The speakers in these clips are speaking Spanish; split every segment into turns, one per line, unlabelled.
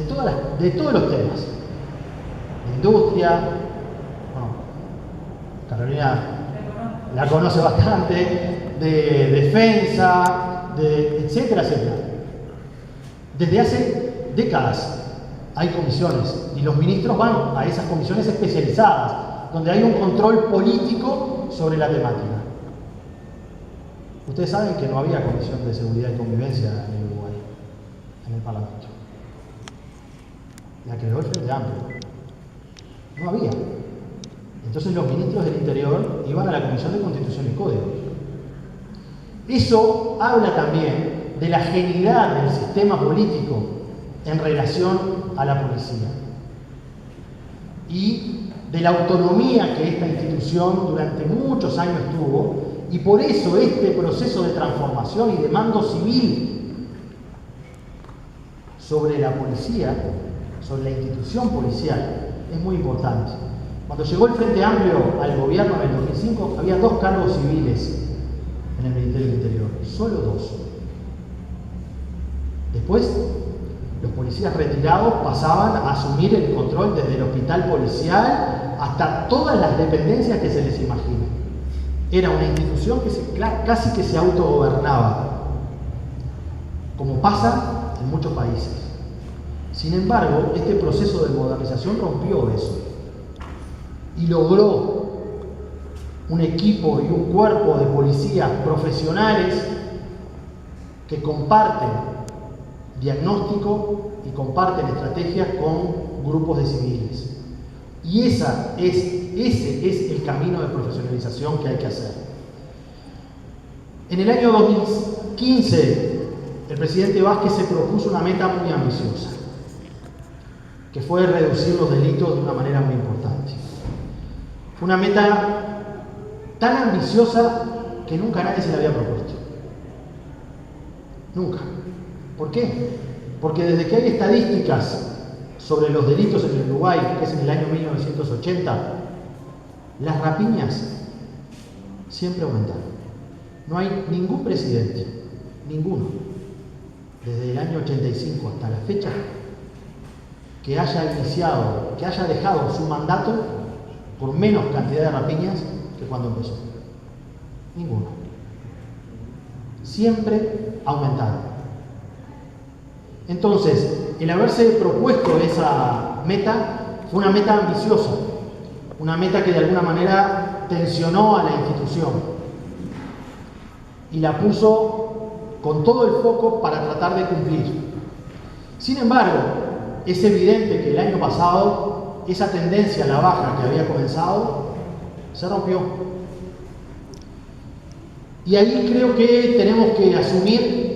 de todos los temas. De industria, bueno, Carolina la conoce bastante, de defensa, etcétera, etcétera. Desde hace décadas hay comisiones y los ministros van a esas comisiones especializadas, donde hay un control político sobre la temática. Ustedes saben que no había comisión de seguridad y convivencia en el Uruguay, en el Parlamento. La creó el Frente Amplio. No había. Entonces los ministros del Interior iban a la Comisión de Constitución y Código. Eso habla también de la genialidad del sistema político en relación a la policía y de la autonomía que esta institución durante muchos años tuvo, y por eso este proceso de transformación y de mando civil sobre la policía, sobre la institución policial, es muy importante. Cuando llegó el Frente Amplio al gobierno en el 2005, había 2 cargos civiles en el Ministerio del Interior, solo 2. Después, los policías retirados pasaban a asumir el control desde el hospital policial hasta todas las dependencias que se les imagine. Era una institución que casi que se autogobernaba, como pasa en muchos países. Sin embargo, este proceso de modernización rompió eso y logró un equipo y un cuerpo de policías profesionales que comparten diagnóstico y comparten estrategias con grupos de civiles. Y ese es el camino de profesionalización que hay que hacer. En el año 2015, el presidente Vázquez se propuso una meta muy ambiciosa, que fue reducir los delitos de una manera muy importante. Fue una meta tan ambiciosa que nunca nadie se la había propuesto. Nunca. ¿Por qué? Porque desde que hay estadísticas sobre los delitos en el Uruguay, que es en el año 1980, las rapiñas siempre aumentaron. No hay ningún presidente, ninguno, desde el año 85 hasta la fecha, que haya iniciado, que haya dejado su mandato por menos cantidad de rapiñas que cuando empezó. Ninguno. Siempre aumentaron. Entonces, el haberse propuesto esa meta fue una meta ambiciosa, una meta que de alguna manera tensionó a la institución y la puso con todo el foco para tratar de cumplir. Sin embargo, es evidente que el año pasado esa tendencia a la baja que había comenzado se rompió. Y ahí creo que tenemos que asumir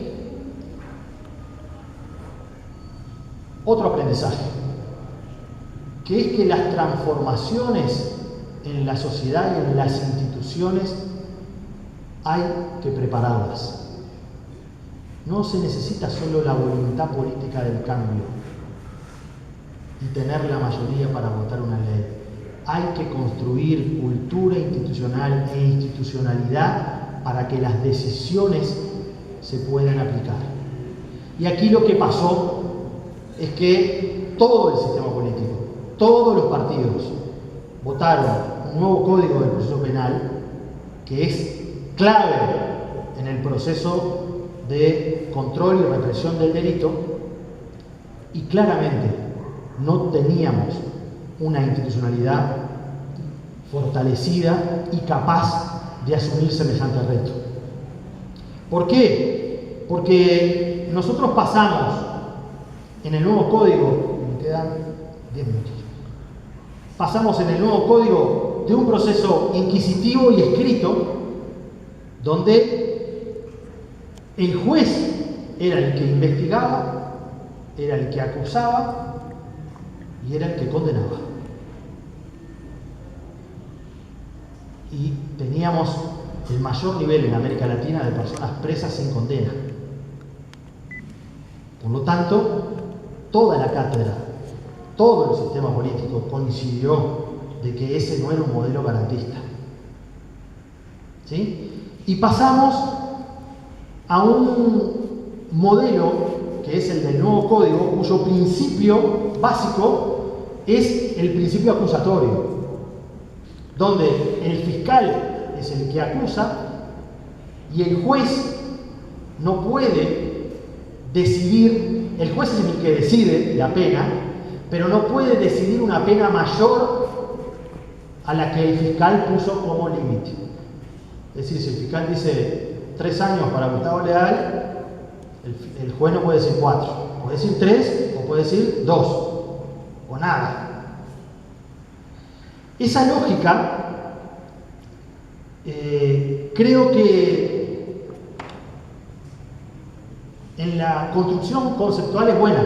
otro aprendizaje, que es que las transformaciones en la sociedad y en las instituciones hay que prepararlas. No se necesita solo la voluntad política del cambio y tener la mayoría para votar una ley. Hay que construir cultura institucional e institucionalidad para que las decisiones se puedan aplicar. Y aquí lo que pasó es que todo el sistema político, todos los partidos, votaron un nuevo código del proceso penal que es clave en el proceso de control y represión del delito, y claramente no teníamos una institucionalidad fortalecida y capaz de asumir semejante reto. ¿Por qué? Porque nosotros pasamos en el nuevo código, me quedan 10 minutos, pasamos en el nuevo código de un proceso inquisitivo y escrito donde el juez era el que investigaba, era el que acusaba y era el que condenaba. Y teníamos el mayor nivel en América Latina de personas presas sin condena. Por lo tanto, toda la cátedra, todo el sistema político coincidió de que ese no era un modelo garantista. ¿Sí? Y pasamos a un modelo que es el del nuevo código, cuyo principio básico es el principio acusatorio, donde el fiscal es el que acusa y el juez no puede decidir, el juez es el que decide la pena, pero no puede decidir una pena mayor a la que el fiscal puso como límite. Es decir, si el fiscal dice 3 años para Gustavo Leal, el juez no puede decir 4, puede decir 3 o puede decir 2 o nada. Esa lógica creo que en la construcción conceptual es buena,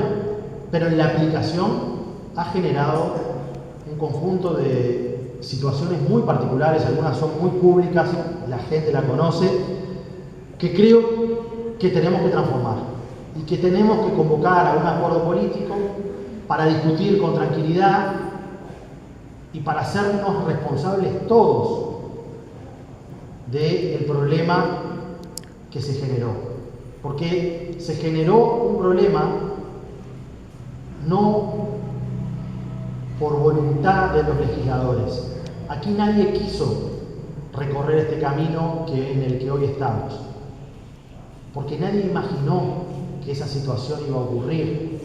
pero en la aplicación ha generado un conjunto de situaciones muy particulares, algunas son muy públicas, la gente la conoce, que creo que tenemos que transformar y que tenemos que convocar a un acuerdo político para discutir con tranquilidad y para hacernos responsables todos del problema que se generó. Porque se generó un problema no por voluntad de los legisladores. Aquí nadie quiso recorrer este camino en el que hoy estamos, porque nadie imaginó que esa situación iba a ocurrir.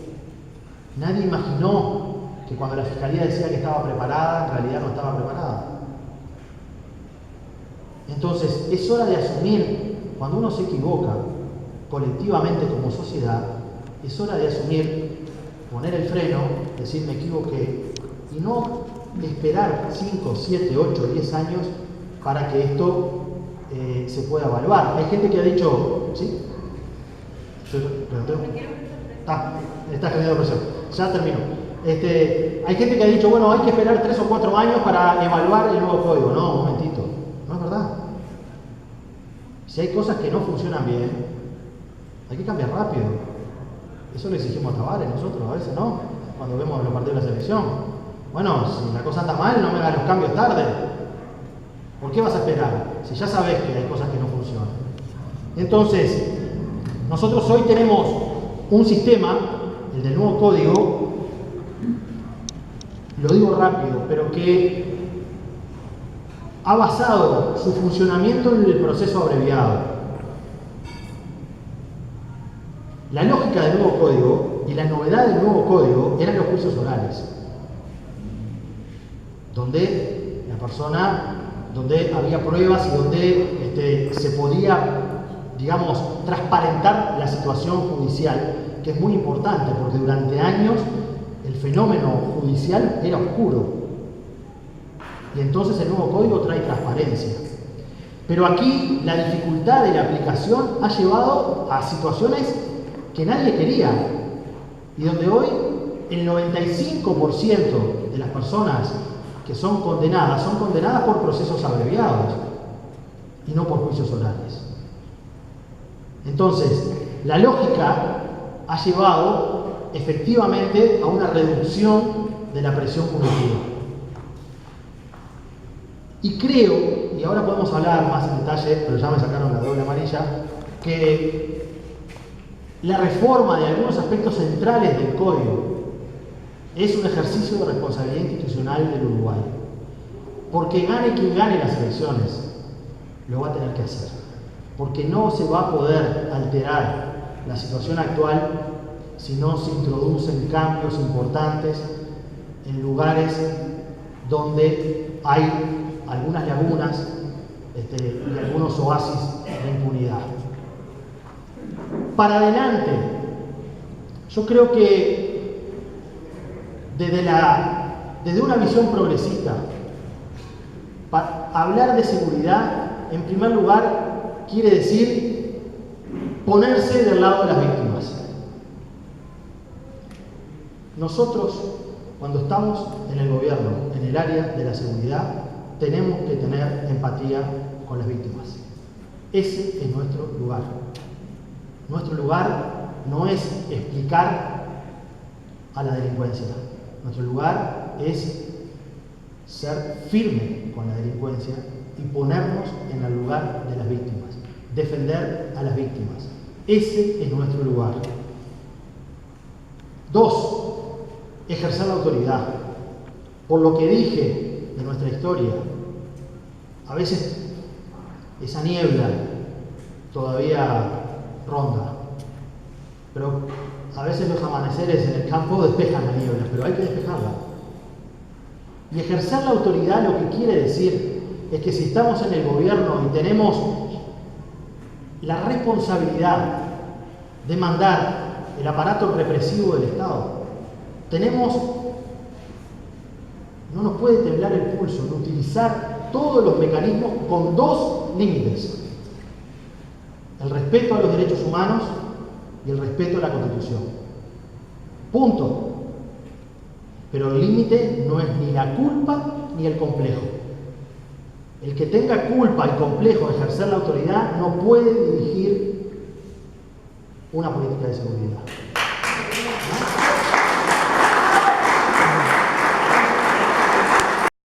Nadie imaginó que cuando la Fiscalía decía que estaba preparada, en realidad no estaba preparada. Entonces, es hora de asumir, cuando uno se equivoca, colectivamente como sociedad, es hora de asumir, poner el freno, decir me equivoqué, y no esperar 5, 7, 8, 10 años para que esto se pueda evaluar. Hay gente que ha dicho, ¿sí? Está generando presión. Ya termino. Hay gente que ha dicho, bueno, hay que esperar 3 o 4 años para evaluar el nuevo código. No, un momentito. No es verdad. Si hay cosas que no funcionan bien, hay que cambiar rápido. Eso le exigimos a Tavares nosotros, a veces, ¿no? Cuando vemos los partidos de la selección. Bueno, si la cosa anda mal, no me hagas los cambios tarde. ¿Por qué vas a esperar? Si ya sabes que hay cosas que no funcionan. Entonces, nosotros hoy tenemos un sistema, el del nuevo código, lo digo rápido, pero que ha basado su funcionamiento en el proceso abreviado. La lógica del nuevo código y la novedad del nuevo código eran los juicios orales, donde la persona, donde había pruebas y donde se podía, digamos, transparentar la situación judicial, que es muy importante porque durante años el fenómeno judicial era oscuro. Y entonces el nuevo código trae transparencia. Pero aquí la dificultad de la aplicación ha llevado a situaciones que nadie quería. Y donde hoy el 95% de las personas que son condenadas por procesos abreviados y no por juicios orales. Entonces, la lógica ha llevado efectivamente a una reducción de la presión punitiva. Y creo, y ahora podemos hablar más en detalle, pero ya me sacaron la doble amarilla, que la reforma de algunos aspectos centrales del código es un ejercicio de responsabilidad institucional del Uruguay. Porque gane quien gane las elecciones, lo va a tener que hacer. Porque no se va a poder alterar la situación actual si no se introducen cambios importantes en lugares donde hay algunas lagunas y algunos oasis de impunidad. Para adelante, yo creo que desde una visión progresista, hablar de seguridad, en primer lugar, quiere decir ponerse del lado de las víctimas. Nosotros, cuando estamos en el gobierno, en el área de la seguridad, tenemos que tener empatía con las víctimas. Ese es nuestro lugar. Nuestro lugar no es explicar a la delincuencia. Nuestro lugar es ser firme con la delincuencia y ponernos en el lugar de las víctimas. Defender a las víctimas. Ese es nuestro lugar. 2, ejercer la autoridad. Por lo que dije de nuestra historia, a veces esa niebla todavía ronda, pero a veces los amaneceres en el campo despejan la niebla, pero hay que despejarla. Y ejercer la autoridad lo que quiere decir es que si estamos en el gobierno y tenemos la responsabilidad de mandar el aparato represivo del Estado, no nos puede temblar el pulso en utilizar todos los mecanismos con 2 límites: el respeto a los derechos humanos y el respeto a la Constitución. Punto. Pero el límite no es ni la culpa ni el complejo. El que tenga culpa y complejo de ejercer la autoridad no puede dirigir una política de seguridad.